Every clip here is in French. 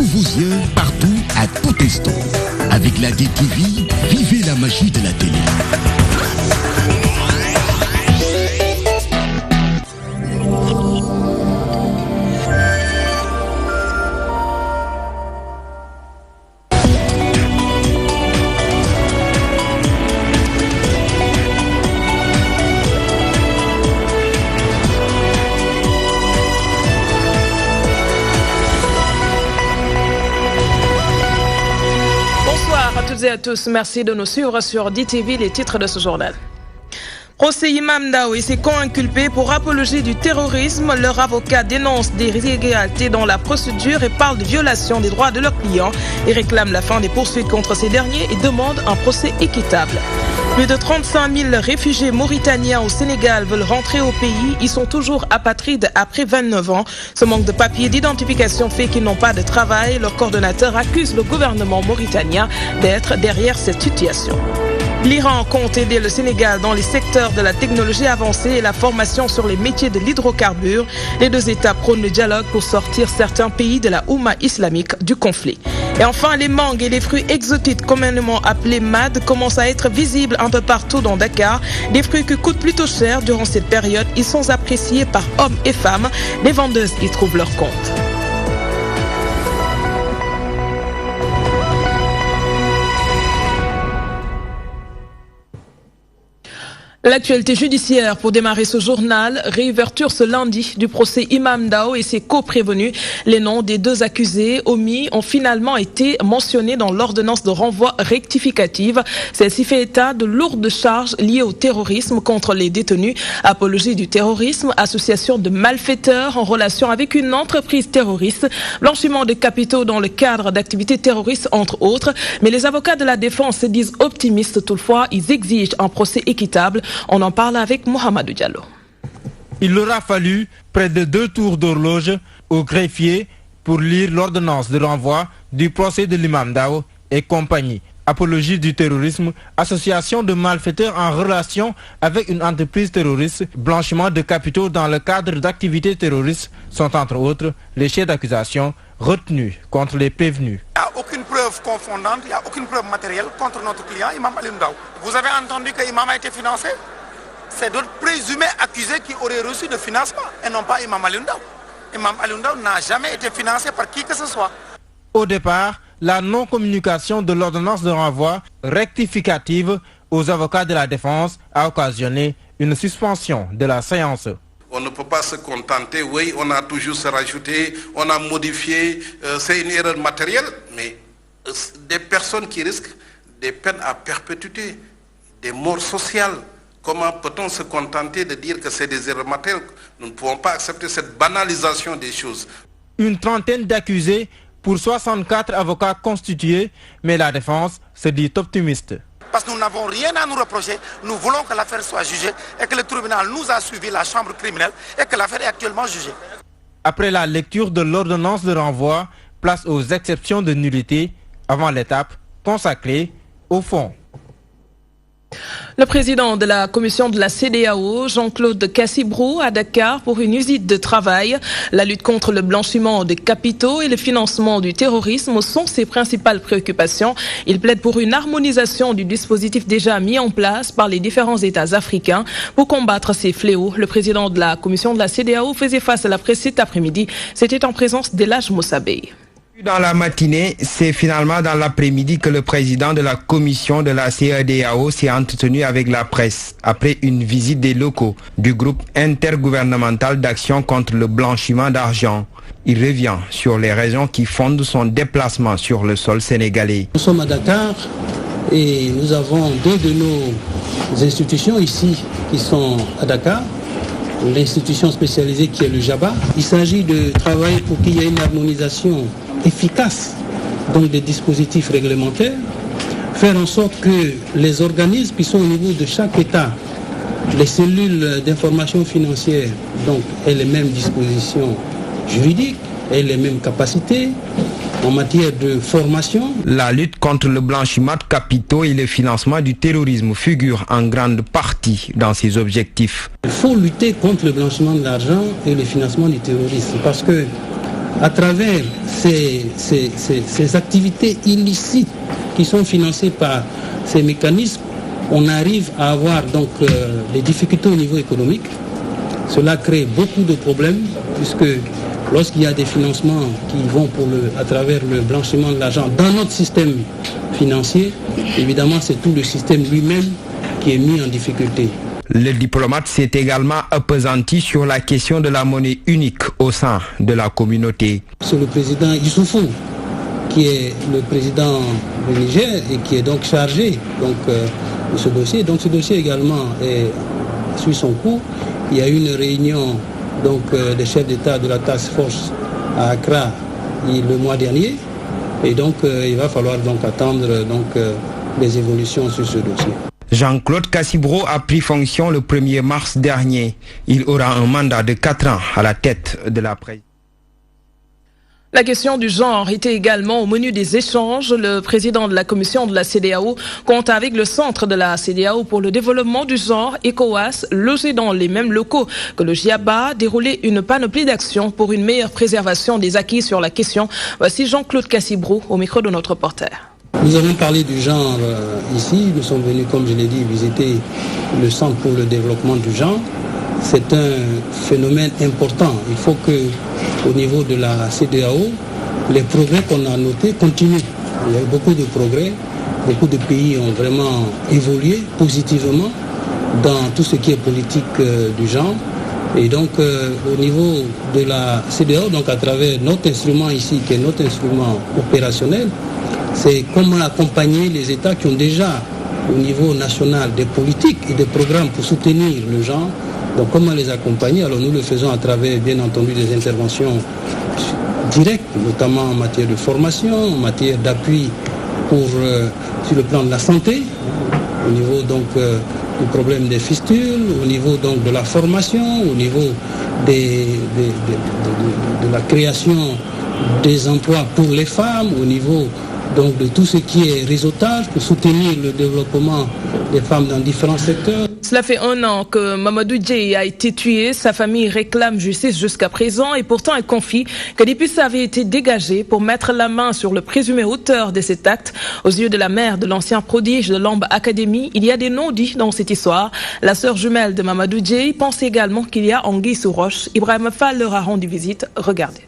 vos yeux, partout, à tout instant. Avec la DTV, vivez la magie de la télé. À tous, merci de nous suivre sur DTV, les titres de ce journal. Procès Imam Ndao et ses co-inculpés pour apologie du terrorisme. Leur avocat dénonce des irrégularités dans la procédure et parle de violation des droits de leurs clients. Ils réclament la fin des poursuites contre ces derniers et demandent un procès équitable. Plus de 35 000 réfugiés mauritaniens au Sénégal veulent rentrer au pays. Ils sont toujours apatrides après 29 ans. Ce manque de papiers d'identification fait qu'ils n'ont pas de travail. Leur coordonnateur accuse le gouvernement mauritanien d'être derrière cette situation. L'Iran compte aider le Sénégal dans les secteurs de la technologie avancée et la formation sur les métiers de l'hydrocarbure. Les deux États prônent le dialogue pour sortir certains pays de la Oumma islamique du conflit. Et enfin, les mangues et les fruits exotiques communément appelés MAD commencent à être visibles un peu partout dans Dakar. Des fruits qui coûtent plutôt cher durant cette période. Ils sont appréciés par hommes et femmes. Les vendeuses y trouvent leur compte. L'actualité judiciaire pour démarrer ce journal, réouverture ce lundi du procès Imam Ndao et ses co-prévenus. Les noms des deux accusés omis ont finalement été mentionnés dans l'ordonnance de renvoi rectificative. Celle-ci fait état de lourdes charges liées au terrorisme contre les détenus, apologie du terrorisme, association de malfaiteurs en relation avec une entreprise terroriste, blanchiment de capitaux dans le cadre d'activités terroristes entre autres. Mais les avocats de la défense se disent optimistes toutefois, ils exigent un procès équitable. On en parle avec Mohamedou Diallo. Il aura fallu près de 2 tours d'horloge au greffier pour lire l'ordonnance de renvoi du procès de l'imam Ndao et compagnie. Apologie du terrorisme, association de malfaiteurs en relation avec une entreprise terroriste, blanchiment de capitaux dans le cadre d'activités terroristes sont entre autres les chefs d'accusation retenus contre les prévenus. Il n'y a aucune preuve confondante, il n'y a aucune preuve matérielle contre notre client, Imam Aliou Ndao. Vous avez entendu que Imam a été financé? C'est d'autres présumés accusés qui auraient reçu de financement et non pas Imam Aliou Ndao. Imam Aliou Ndao n'a jamais été financé par qui que ce soit. Au départ, la non-communication de l'ordonnance de renvoi rectificative aux avocats de la défense a occasionné une suspension de la séance. On ne peut pas se contenter, oui, on a toujours se rajouté, on a modifié, c'est une erreur matérielle, mais des personnes qui risquent des peines à perpétuité, des morts sociales. Comment peut-on se contenter de dire que c'est des erreurs matérielles? Nous ne pouvons pas accepter cette banalisation des choses. Une trentaine d'accusés pour 64 avocats constitués, mais la défense se dit optimiste. Parce que nous n'avons rien à nous reprocher, nous voulons que l'affaire soit jugée et que le tribunal nous a suivi, la chambre criminelle, et que l'affaire est actuellement jugée. Après la lecture de l'ordonnance de renvoi, place aux exceptions de nullité avant l'étape consacrée au fond. Le président de la commission de la CEDEAO, Jean-Claude Cassibrou, à Dakar pour une visite de travail. La lutte contre le blanchiment des capitaux et le financement du terrorisme sont ses principales préoccupations. Il plaide pour une harmonisation du dispositif déjà mis en place par les différents États africains pour combattre ces fléaux. Le président de la commission de la CEDEAO faisait face à la presse cet après-midi. C'était en présence d'Elhadj Moussabé. Dans la matinée, c'est finalement dans l'après-midi que le président de la commission de la CEDEAO s'est entretenu avec la presse après une visite des locaux du groupe intergouvernemental d'action contre le blanchiment d'argent. Il revient sur les raisons qui fondent son déplacement sur le sol sénégalais. Nous sommes à Dakar et nous avons 2 de nos institutions ici qui sont à Dakar. L'institution spécialisée qui est le JABA. Il s'agit de travailler pour qu'il y ait une harmonisation efficace donc des dispositifs réglementaires, faire en sorte que les organismes qui sont au niveau de chaque État, les cellules d'information financière, donc aient les mêmes dispositions juridiques, aient les mêmes capacités en matière de formation. La lutte contre le blanchiment de capitaux et le financement du terrorisme figurent en grande partie dans ces objectifs. Il faut lutter contre le blanchiment de l'argent et le financement du terrorisme parce que à travers ces activités illicites qui sont financées par ces mécanismes, on arrive à avoir donc des difficultés au niveau économique. Cela crée beaucoup de problèmes puisque lorsqu'il y a des financements qui vont à travers le blanchiment de l'argent dans notre système financier, évidemment c'est tout le système lui-même qui est mis en difficulté. Le diplomate s'est également appesanti sur la question de la monnaie unique au sein de la communauté. C'est le président Issoufou qui est le président du Niger et qui est donc chargé de ce dossier. Donc ce dossier également suit son cours. Il y a eu une réunion des chefs d'État de la Task Force à Accra le mois dernier. Et donc il va falloir attendre des évolutions sur ce dossier. Jean-Claude Cassibro a pris fonction le 1er mars dernier. Il aura un mandat de 4 ans à la tête de la présidence. La question du genre était également au menu des échanges. Le président de la commission de la CEDEAO compte avec le centre de la CEDEAO pour le développement du genre, ECOWAS, logé dans les mêmes locaux que le JIABA, déroulé une panoplie d'actions pour une meilleure préservation des acquis sur la question. Voici Jean-Claude Cassibro au micro de notre reporter. Nous avons parlé du genre ici. Nous sommes venus, comme je l'ai dit, visiter le centre pour le développement du genre. C'est un phénomène important. Il faut qu'au niveau de la CEDEAO, les progrès qu'on a notés continuent. Il y a eu beaucoup de progrès. Beaucoup de pays ont vraiment évolué positivement dans tout ce qui est politique du genre. Et donc, au niveau de la CEDEAO, donc à travers notre instrument ici, qui est notre instrument opérationnel, c'est comment accompagner les États qui ont déjà, au niveau national, des politiques et des programmes pour soutenir le genre. Donc comment les accompagner? Alors nous le faisons à travers, bien entendu, des interventions directes, notamment en matière de formation, en matière d'appui sur le plan de la santé, au niveau du problème des fistules, au niveau de la formation, au niveau de la création des emplois pour les femmes, au niveau de tout ce qui est réseautage pour soutenir le développement des femmes dans différents secteurs. Cela fait 1 an que Mamadou Dieye a été tué. Sa famille réclame justice jusqu'à présent et pourtant elle confie que des pistes avaient été dégagées pour mettre la main sur le présumé auteur de cet acte. Aux yeux de la mère de l'ancien prodige de l'Ambe Academy, il y a des non-dits dans cette histoire. La sœur jumelle de Mamadou Dieye pense également qu'il y a anguille sous roche. Ibrahim Fall leur a rendu visite. Regardez.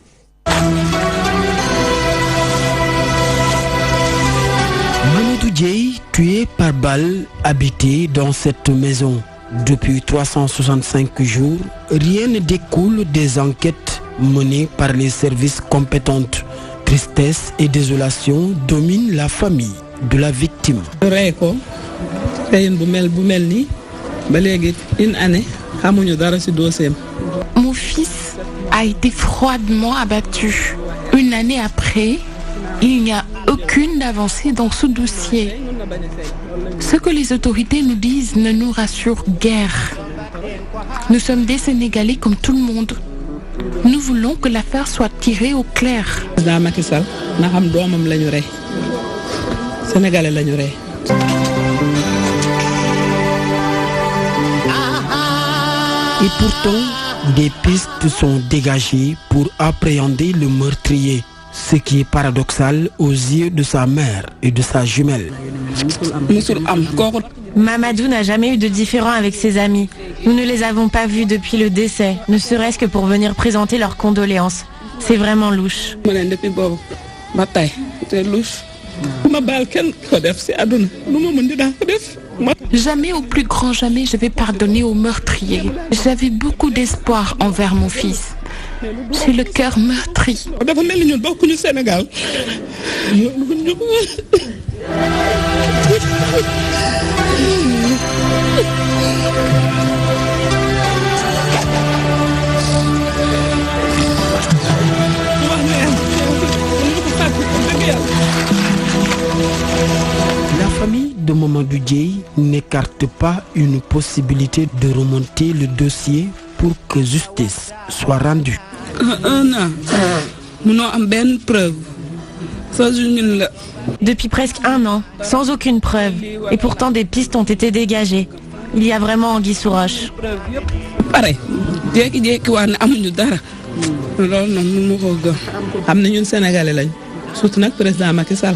Dieye, tué par balle, habité dans cette maison. Depuis 365 jours, rien ne découle des enquêtes menées par les services compétents. Tristesse et désolation dominent la famille de la victime. Mon fils a été froidement abattu. 1 année après, il n'y a aucune avancée dans ce dossier. Ce que les autorités nous disent ne nous rassure guère. Nous sommes des Sénégalais comme tout le monde. Nous voulons que l'affaire soit tirée au clair. Et pourtant, des pistes sont dégagées pour appréhender le meurtrier. Ce qui est paradoxal aux yeux de sa mère et de sa jumelle. Mamadou n'a jamais eu de différend avec ses amis. Nous ne les avons pas vus depuis le décès, ne serait-ce que pour venir présenter leurs condoléances. C'est vraiment louche. Jamais, au plus grand jamais, je vais pardonner au meurtrier. J'avais beaucoup d'espoir envers mon fils. J'ai le cœur meurtri. La famille de Mamadou Dieye n'écarte pas une possibilité de remonter le dossier pour que justice soit rendue. 1 an, nous n'avons pas preuve. Depuis presque 1 an, sans aucune preuve. Et pourtant des pistes ont été dégagées. Il y a vraiment anguille sous roche. loolu nag mun ma koo gëm xam ne ñun sénégalais lañ surtout nag président Macky Sall.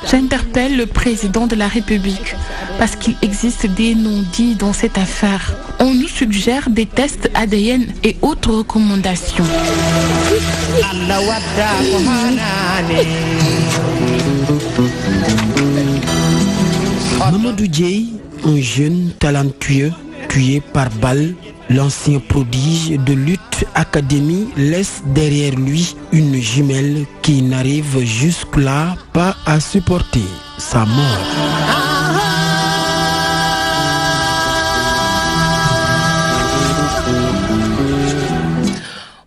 J'interpelle le président de la République parce qu'il existe des non-dits dans cette affaire. On nous suggère des tests ADN et autres recommandations. Mamadou Dieye, un jeune talentueux tué par balle, l'ancien prodige de lutte académie laisse derrière lui une jumelle qui n'arrive jusque-là pas à supporter sa mort.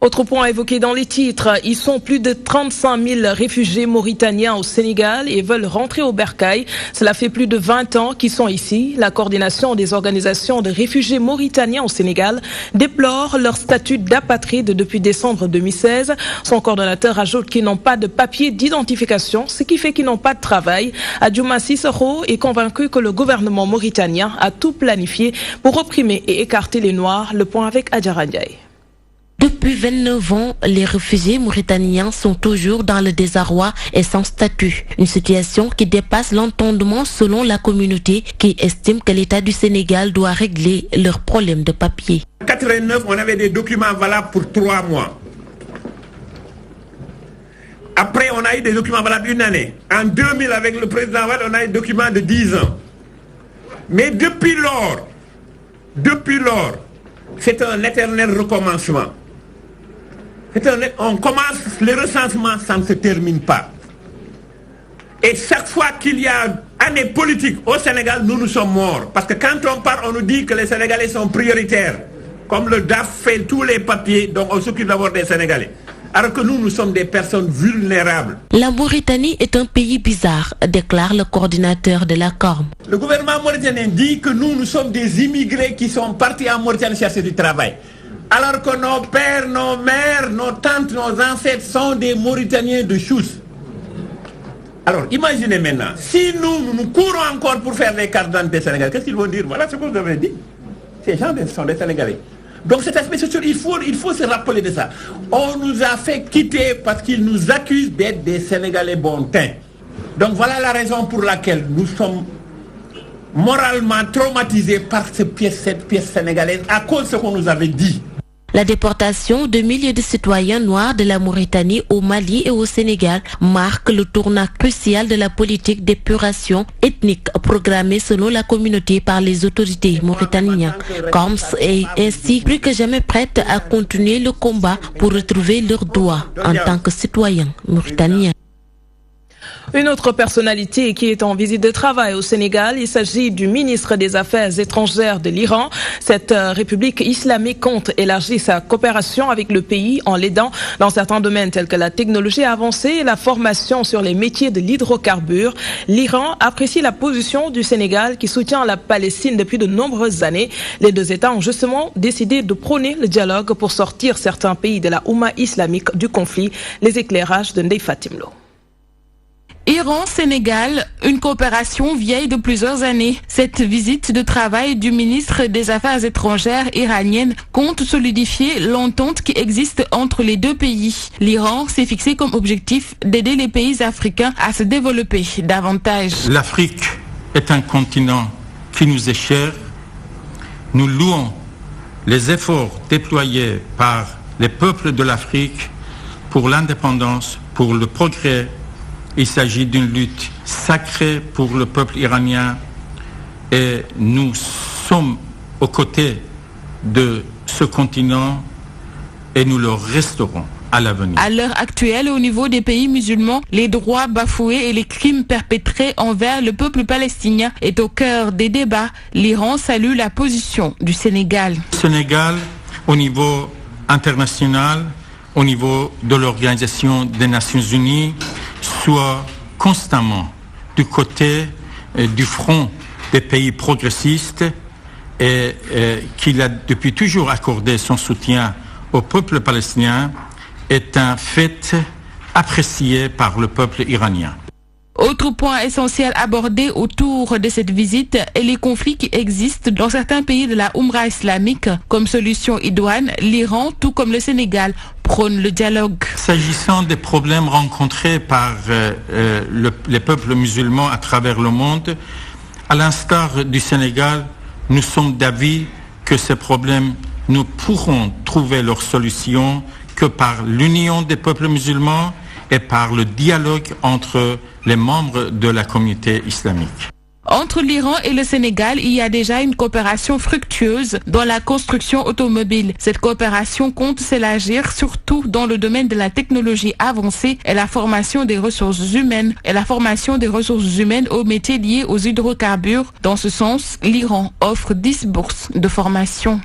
Autre point évoqué dans les titres, ils sont plus de 35 000 réfugiés mauritaniens au Sénégal et veulent rentrer au Bercail. Cela fait plus de 20 ans qu'ils sont ici. La coordination des organisations de réfugiés mauritaniens au Sénégal déplore leur statut d'apatride depuis décembre 2016. Son coordonnateur ajoute qu'ils n'ont pas de papier d'identification, ce qui fait qu'ils n'ont pas de travail. Adjouma Sissoko est convaincu que le gouvernement mauritanien a tout planifié pour opprimer et écarter les Noirs. Le point avec Adjara Ndiaye. Depuis 29 ans, les réfugiés mauritaniens sont toujours dans le désarroi et sans statut. Une situation qui dépasse l'entendement selon la communauté qui estime que l'État du Sénégal doit régler leurs problèmes de papier. En 1989, on avait des documents valables pour 3 mois. Après, on a eu des documents valables 1 année. En 2000, avec le président Wade, on a eu des documents de 10 ans. Mais depuis lors, c'est un éternel recommencement. On commence le recensement, ça ne se termine pas. Et chaque fois qu'il y a année politique au Sénégal, nous sommes morts. Parce que quand on parle, on nous dit que les Sénégalais sont prioritaires. Comme le DAF fait tous les papiers, donc on s'occupe d'abord des Sénégalais. Alors que nous sommes des personnes vulnérables. La Mauritanie est un pays bizarre, déclare le coordinateur de la CORM. Le gouvernement mauritanien dit que nous sommes des immigrés qui sont partis en Mauritanie chercher du travail. Alors que nos pères, nos mères, nos tantes, nos ancêtres sont des Mauritaniens de Chous. Alors imaginez maintenant, si nous courons encore pour faire les cartes d'identité sénégalaises, qu'est-ce qu'ils vont dire? Voilà ce que vous avez dit. Ces gens sont des Sénégalais. Donc cet aspect social, il faut se rappeler de ça. On nous a fait quitter parce qu'ils nous accusent d'être des Sénégalais bon teint. Donc voilà la raison pour laquelle nous sommes moralement traumatisés par cette pièce sénégalaise à cause de ce qu'on nous avait dit. La déportation de milliers de citoyens noirs de la Mauritanie au Mali et au Sénégal marque le tournant crucial de la politique d'épuration ethnique programmée selon la communauté par les autorités mauritaniennes. Coms est ainsi plus que jamais prête à continuer le combat pour retrouver leurs droits en tant que citoyens mauritaniens. Une autre personnalité qui est en visite de travail au Sénégal, il s'agit du ministre des Affaires étrangères de l'Iran. Cette république islamique compte élargir sa coopération avec le pays en l'aidant dans certains domaines tels que la technologie avancée et la formation sur les métiers de l'hydrocarbure. L'Iran apprécie la position du Sénégal qui soutient la Palestine depuis de nombreuses années. Les deux États ont justement décidé de prôner le dialogue pour sortir certains pays de la Oumma islamique du conflit. Les éclairages de Ndeye Fatimlo. Iran-Sénégal, une coopération vieille de plusieurs années. Cette visite de travail du ministre des Affaires étrangères iranienne compte solidifier l'entente qui existe entre les deux pays. L'Iran s'est fixé comme objectif d'aider les pays africains à se développer davantage. L'Afrique est un continent qui nous est cher. Nous louons les efforts déployés par les peuples de l'Afrique pour l'indépendance, pour le progrès. Il s'agit d'une lutte sacrée pour le peuple iranien et nous sommes aux côtés de ce continent et nous le resterons à l'avenir. À l'heure actuelle, au niveau des pays musulmans, les droits bafoués et les crimes perpétrés envers le peuple palestinien est au cœur des débats. L'Iran salue la position du Sénégal. Le Sénégal, au niveau international, au niveau de l'Organisation des Nations Unies, soit constamment du côté du front des pays progressistes et qu'il a depuis toujours accordé son soutien au peuple palestinien est un fait apprécié par le peuple iranien. Autre point essentiel abordé autour de cette visite est les conflits qui existent dans certains pays de la Oumra islamique. Comme solution idoine, l'Iran, tout comme le Sénégal, prône le dialogue. S'agissant des problèmes rencontrés par les peuples musulmans à travers le monde, à l'instar du Sénégal, nous sommes d'avis que ces problèmes, nous pourrons trouver leur solution que par l'union des peuples musulmans et par le dialogue entre les membres de la communauté islamique. Entre l'Iran et le Sénégal, il y a déjà une coopération fructueuse dans la construction automobile. Cette coopération compte s'élargir surtout dans le domaine de la technologie avancée et la formation des ressources humaines aux métiers liés aux hydrocarbures. Dans ce sens, l'Iran offre 10 bourses de formation.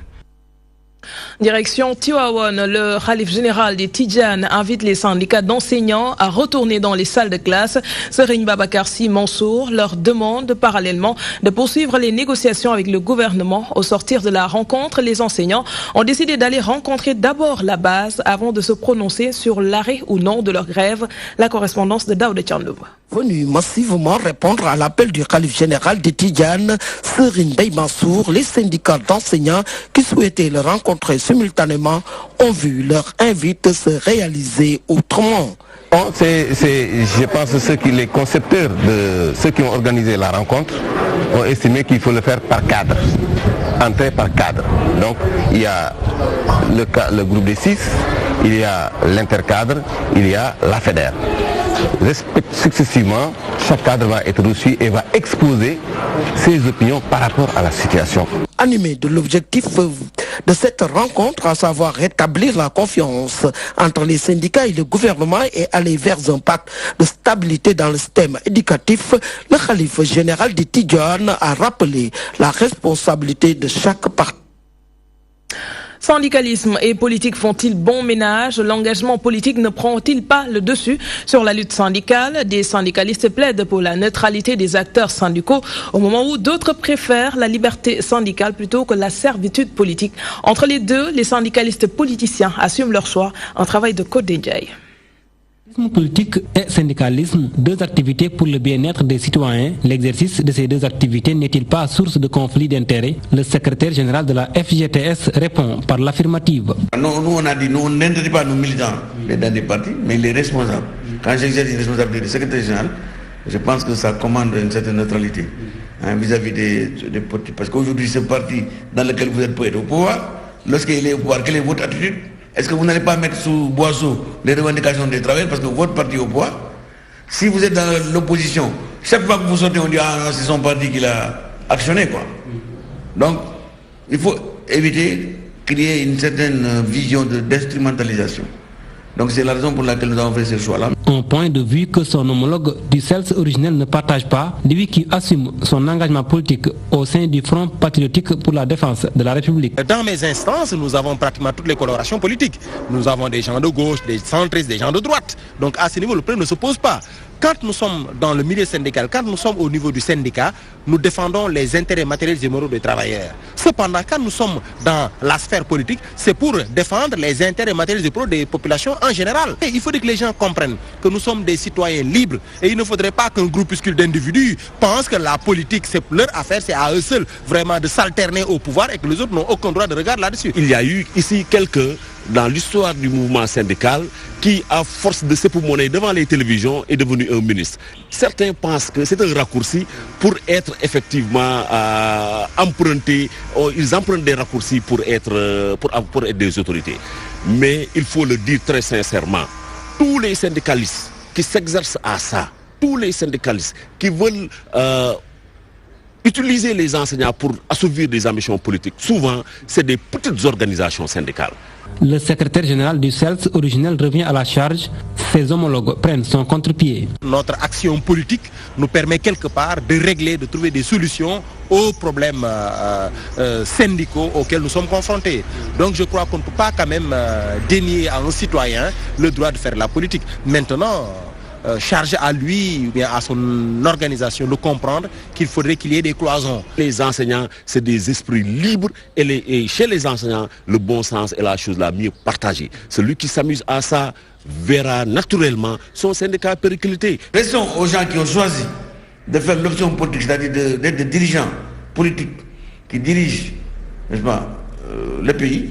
Direction Tivaouane, le Khalif général des Tidjanes invite les syndicats d'enseignants à retourner dans les salles de classe. Serigne Babacar Sy Mansour leur demande parallèlement de poursuivre les négociations avec le gouvernement. Au sortir de la rencontre, les enseignants ont décidé d'aller rencontrer d'abord la base avant de se prononcer sur l'arrêt ou non de leur grève. La correspondance de Daouda Tchandou. Venu massivement répondre à l'appel du Khalif général des Tidjanes, Serigne Mansour, les syndicats d'enseignants qui souhaitaient le rencontrer simultanément ont vu leur invite se réaliser autrement. Je pense que les concepteurs de ceux qui ont organisé la rencontre ont estimé qu'il faut le faire par cadre, entrer par cadre. Donc il y a le groupe des 6, il y a l'intercadre, il y a la fédère. Successivement, chaque cadre va être reçu et va exposer ses opinions par rapport à la situation. Animé de l'objectif de cette rencontre, à savoir rétablir la confiance entre les syndicats et le gouvernement et aller vers un pacte de stabilité dans le système éducatif, le Khalif général des Tidjanes a rappelé la responsabilité de chaque parti. Syndicalisme et politique font-ils bon ménage? L'engagement politique ne prend-il pas le dessus sur la lutte syndicale? Des syndicalistes plaident pour la neutralité des acteurs syndicaux au moment où d'autres préfèrent la liberté syndicale plutôt que la servitude politique. Entre les deux, les syndicalistes politiciens assument leur choix. Un travail de Code Ndiaye. Politique et syndicalisme, deux activités pour le bien-être des citoyens. L'exercice de ces deux activités n'est-il pas source de conflit d'intérêts? Le secrétaire général de la FGTS répond par l'affirmative. Nous on a dit, nous on n'interdit pas nos militants dans des partis, mais les responsables. Quand j'exerce une responsabilité de secrétaire général, je pense que ça commande une certaine neutralité vis-à-vis des partis. Parce qu'aujourd'hui, ce parti dans lequel vous êtes peut être au pouvoir, lorsqu'il est au pouvoir, quelle est votre attitude? Est-ce que vous n'allez pas mettre sous boisseau les revendications des travailleurs parce que votre parti est au pouvoir? Si vous êtes dans l'opposition, chaque fois que vous sortez, on dit ah c'est son parti qui l'a actionné quoi. Donc il faut éviter qu'il y ait une certaine vision d'instrumentalisation. Donc c'est la raison pour laquelle nous avons fait ce choix-là. Un point de vue que son homologue du CELS originel ne partage pas, lui qui assume son engagement politique au sein du Front patriotique pour la défense de la République. Dans mes instances, nous avons pratiquement toutes les colorations politiques. Nous avons des gens de gauche, des centristes, des gens de droite. Donc à ce niveau, le problème ne se pose pas. Quand nous sommes dans le milieu syndical, quand nous sommes au niveau du syndicat, nous défendons les intérêts matériels et moraux des travailleurs. Cependant, quand nous sommes dans la sphère politique, c'est pour défendre les intérêts matériels et moraux des populations en général. Et il faut que les gens comprennent que nous sommes des citoyens libres et il ne faudrait pas qu'un groupuscule d'individus pense que la politique, c'est leur affaire, c'est à eux seuls vraiment de s'alterner au pouvoir et que les autres n'ont aucun droit de regard là-dessus. Il y a eu ici quelqu'un dans l'histoire du mouvement syndical qui, à force de s'époumoner devant les télévisions, est devenu un ministre. Certains pensent que c'est un raccourci pour être effectivement emprunté, ils empruntent des raccourcis pour être des autorités. Mais il faut le dire très sincèrement, tous les syndicalistes qui s'exercent à ça, tous les syndicalistes qui veulent utiliser les enseignants pour assouvir des ambitions politiques, souvent c'est des petites organisations syndicales. Le secrétaire général du CELS originel revient à la charge. Ses homologues prennent son contre-pied. Notre action politique nous permet quelque part de régler, de trouver des solutions aux problèmes syndicaux auxquels nous sommes confrontés. Donc je crois qu'on ne peut pas quand même dénier à un citoyen le droit de faire la politique. Maintenant, charge à lui ou bien à son organisation de comprendre qu'il faudrait qu'il y ait des cloisons. Les enseignants, c'est des esprits libres et chez les enseignants, le bon sens est la chose la mieux partagée. Celui qui s'amuse à ça verra naturellement son syndicat péricliter. Restons aux gens qui ont choisi de faire l'option politique, c'est-à-dire d'être des dirigeants politiques qui dirigent, n'est-ce pas, le pays,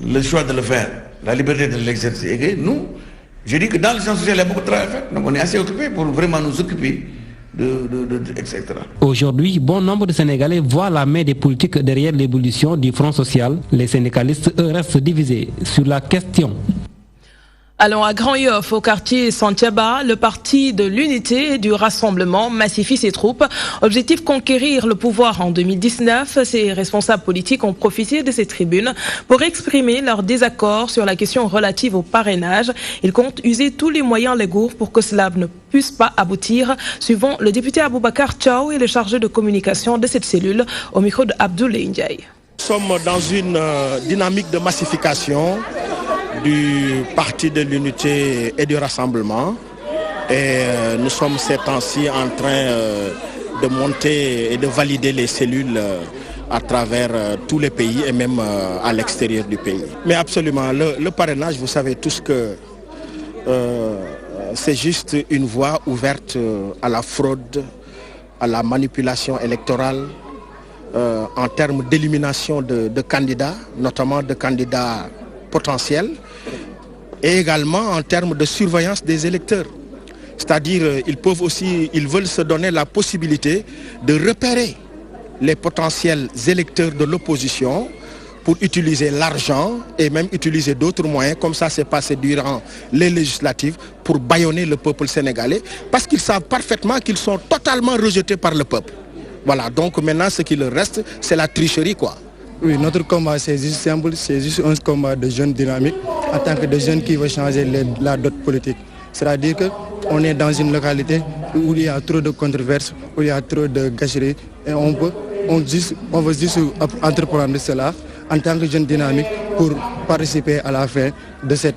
le choix de le faire, la liberté de l'exercer. Et nous, je dis que dans le sens social, il y a beaucoup de travail à faire. Donc on est assez occupés pour vraiment nous occuper etc. Aujourd'hui, bon nombre de Sénégalais voient la main des politiques derrière l'évolution du Front social. Les syndicalistes, eux, restent divisés sur la question. Allons à Grand Yoff, au quartier Santiaba, le parti de l'unité et du rassemblement massifie ses troupes. Objectif conquérir le pouvoir en 2019. Ses responsables politiques ont profité de ces tribunes pour exprimer leur désaccord sur la question relative au parrainage. Ils comptent user tous les moyens légaux pour que cela ne puisse pas aboutir. Suivant le député Aboubacar Tchao et le chargé de communication de cette cellule au micro de Abdoulaye Ndiaye. Nous sommes dans une dynamique de massification du parti de l'unité et du rassemblement et nous sommes ces temps-ci en train de monter et de valider les cellules à travers tous les pays et même à l'extérieur du pays. Mais absolument, le parrainage, vous savez tous que c'est juste une voie ouverte à la fraude, à la manipulation électorale en termes d'élimination de candidats, notamment de candidats potentiels, et également en termes de surveillance des électeurs. C'est-à-dire ils veulent se donner la possibilité de repérer les potentiels électeurs de l'opposition pour utiliser l'argent et même utiliser d'autres moyens, comme ça s'est passé durant les législatives, pour bâillonner le peuple sénégalais, parce qu'ils savent parfaitement qu'ils sont totalement rejetés par le peuple. Voilà, donc maintenant ce qui leur reste, c'est la tricherie, quoi. Oui, notre combat c'est juste simple, c'est juste un combat de jeunes dynamiques en tant que de jeunes qui veulent changer la dot politique. C'est-à-dire qu'on est dans une localité où il y a trop de controverses, où il y a trop de gâcheries et on veut juste entreprendre cela en tant que jeunes dynamiques pour participer à la fin de ces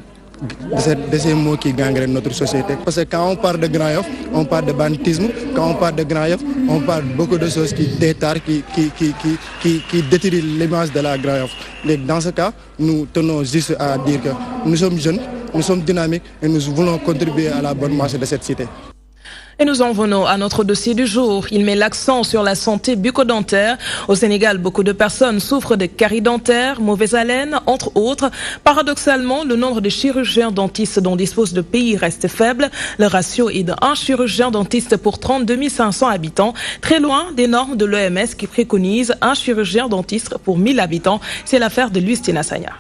mots qui gangrènent notre société. Parce que quand on parle de Grand Yoff, on parle de banditisme. Quand on parle de Grand Yoff, on parle de beaucoup de choses qui détarent, qui détruisent l'image de la Grand Yoff. Dans ce cas, nous tenons juste à dire que nous sommes jeunes, nous sommes dynamiques et nous voulons contribuer à la bonne marche de cette cité. Et nous en venons à notre dossier du jour. Il met l'accent sur la santé bucco-dentaire. Au Sénégal, beaucoup de personnes souffrent de caries dentaires, mauvaise haleine, entre autres. Paradoxalement, le nombre de chirurgiens dentistes dont dispose le pays reste faible. Le ratio est d'un chirurgien dentiste pour 32 500 habitants, très loin des normes de l'OMS qui préconise un chirurgien dentiste pour 1000 habitants. C'est l'affaire de Luis Tinasanya.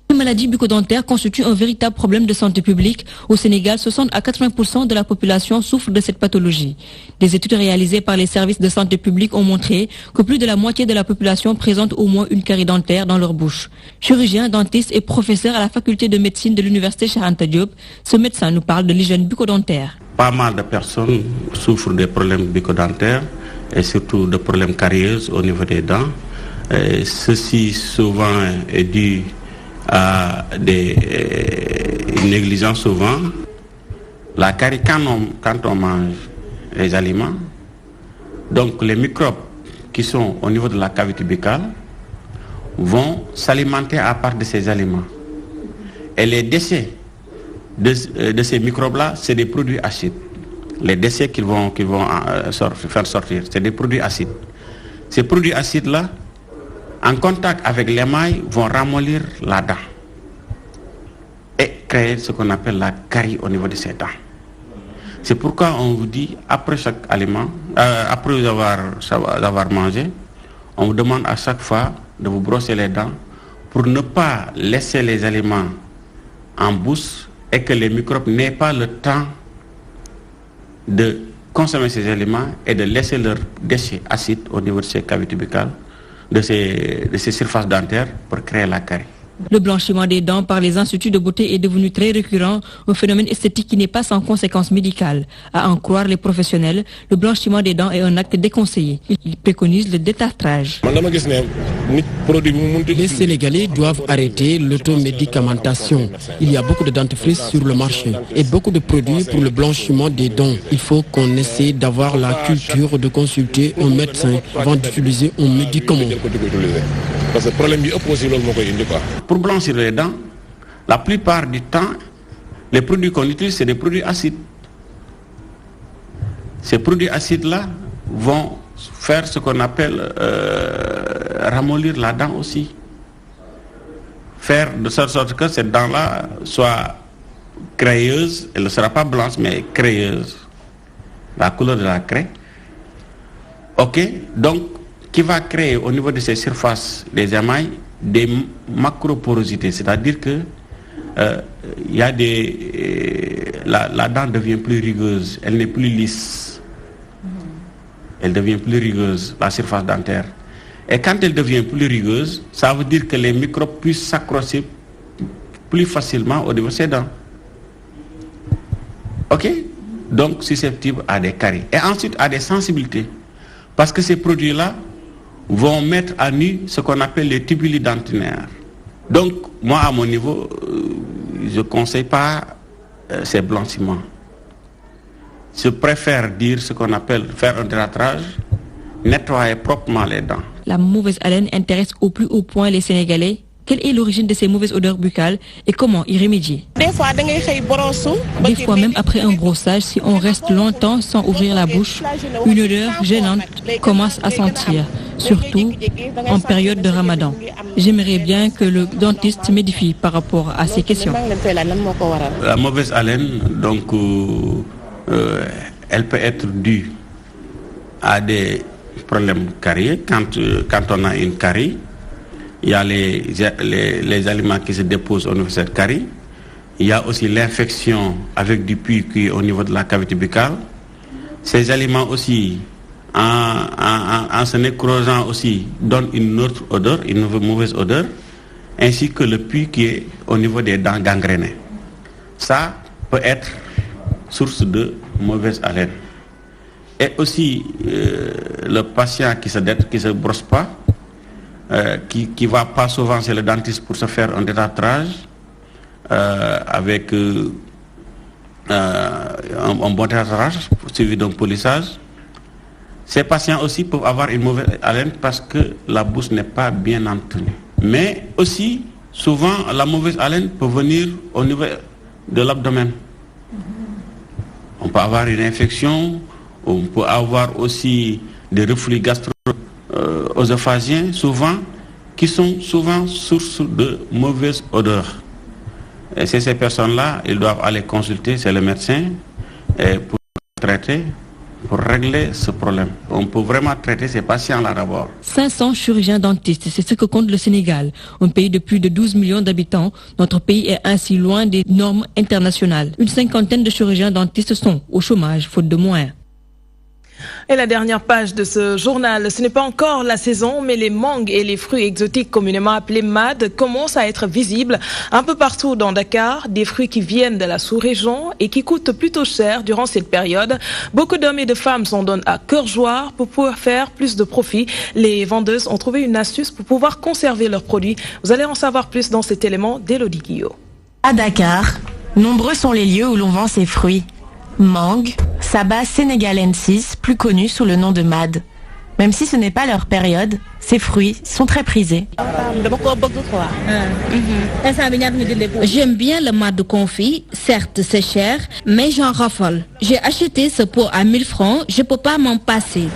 La maladie bucco-dentaire constitue un véritable problème de santé publique. Au Sénégal, 60 à 80% de la population souffre de cette pathologie. Des études réalisées par les services de santé publique ont montré que plus de la moitié de la population présente au moins une carie dentaire dans leur bouche. Chirurgien, dentiste et professeur à la faculté de médecine de l'université Cheikh Anta Diop, ce médecin nous parle de l'hygiène bucco-dentaire. Pas mal de personnes souffrent des problèmes bucco-dentaires et surtout de problèmes carieux au niveau des dents. Ceci souvent est dû à des négligences souvent. La carie quand on mange les aliments, donc les microbes qui sont au niveau de la cavité buccale vont s'alimenter à part de ces aliments. Et les déchets de ces microbes-là, c'est des produits acides. Les déchets qu'ils vont faire sortir, c'est des produits acides. Ces produits acides-là, en contact avec l'émail, vont ramollir la dent et créer ce qu'on appelle la carie au niveau de ces dents. C'est pourquoi on vous dit, après chaque aliment, après avoir mangé, on vous demande à chaque fois de vous brosser les dents pour ne pas laisser les aliments en bouche et que les microbes n'aient pas le temps de consommer ces aliments et de laisser leurs déchets acides au niveau de ces cavités buccales, de ces surfaces dentaires pour créer la carie. Le blanchiment des dents par les instituts de beauté est devenu très récurrent, un phénomène esthétique qui n'est pas sans conséquences médicales. À en croire les professionnels, le blanchiment des dents est un acte déconseillé. Ils préconisent le détartrage. Les Sénégalais doivent arrêter l'automédicamentation. Il y a beaucoup de dentifrices sur le marché et beaucoup de produits pour le blanchiment des dents. Il faut qu'on essaie d'avoir la culture de consulter un médecin avant d'utiliser un médicament. Parce que le problème est opposé. Pour blanchir les dents, la plupart du temps, les produits qu'on utilise, c'est des produits acides. Ces produits acides-là vont faire ce qu'on appelle ramollir la dent aussi. Faire de sorte que cette dent-là soit crayeuse, elle ne sera pas blanche, mais crayeuse. La couleur de la craie. Ok, donc, qui va créer au niveau de ces surfaces des émails des macroporosités, c'est-à-dire que y a la dent devient plus rugueuse, elle n'est plus lisse, elle devient plus rugueuse, la surface dentaire. Et quand elle devient plus rugueuse, ça veut dire que les microbes puissent s'accrocher plus facilement au niveau de ces dents. Ok, donc susceptible à des caries et ensuite à des sensibilités, parce que ces produits-là vont mettre à nu ce qu'on appelle les tubuli dentinaires. Donc, moi, à mon niveau, je ne conseille pas ces blanchiments. Je préfère dire ce qu'on appelle faire un détartrage, nettoyer proprement les dents. La mauvaise haleine intéresse au plus haut point les Sénégalais. Quelle est l'origine de ces mauvaises odeurs buccales et comment y remédier? Des fois même après un brossage, si on reste longtemps sans ouvrir la bouche, une odeur gênante commence à sentir, surtout en période de Ramadan. J'aimerais bien que le dentiste m'édifie par rapport à ces questions. La mauvaise haleine, donc, elle peut être due à des problèmes carieux. Quand on a une carie, il y a les aliments qui se déposent au niveau de cette carie. Il y a aussi l'infection avec du puits qui est au niveau de la cavité buccale. Ces aliments aussi, en se nécrosant aussi, donnent une autre odeur, une mauvaise odeur, ainsi que le puits qui est au niveau des dents gangrénées. Ça peut être source de mauvaise haleine. Et aussi, le patient qui se brosse pas, qui va pas souvent chez le dentiste pour se faire un détartrage avec un bon détartrage suivi d'un polissage. Ces patients aussi peuvent avoir une mauvaise haleine parce que la bouche n'est pas bien entretenue. Mais aussi, souvent, la mauvaise haleine peut venir au niveau de l'abdomen. On peut avoir une infection, on peut avoir aussi des reflux gastro-œsophagiens, souvent, qui sont souvent source de mauvaises odeurs. Et c'est ces personnes-là, ils doivent aller consulter, c'est le médecin, pour traiter, pour régler ce problème. On peut vraiment traiter ces patients-là d'abord. 500 chirurgiens dentistes, c'est ce que compte le Sénégal. Un pays de plus de 12 millions d'habitants, notre pays est ainsi loin des normes internationales. Une cinquantaine de chirurgiens dentistes sont au chômage, faute de moyens. Et la dernière page de ce journal, ce n'est pas encore la saison, mais les mangues et les fruits exotiques communément appelés MAD commencent à être visibles un peu partout dans Dakar, des fruits qui viennent de la sous-région et qui coûtent plutôt cher durant cette période. Beaucoup d'hommes et de femmes s'en donnent à cœur joie pour pouvoir faire plus de profit. Les vendeuses ont trouvé une astuce pour pouvoir conserver leurs produits. Vous allez en savoir plus dans cet élément d'Élodie Guillot. À Dakar, nombreux sont les lieux où l'on vend ces fruits. Mangue, Sabah sénégalensis, plus connu sous le nom de MAD. Même si ce n'est pas leur période, ces fruits sont très prisés. J'aime bien le MAD confit, certes c'est cher, mais j'en raffole. J'ai acheté ce pot à 1000 francs, je ne peux pas m'en passer.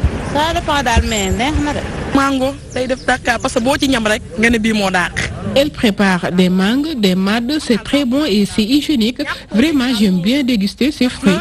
Elle prépare des mangues, des MAD, c'est très bon et c'est hygiénique. Vraiment, j'aime bien déguster ces fruits.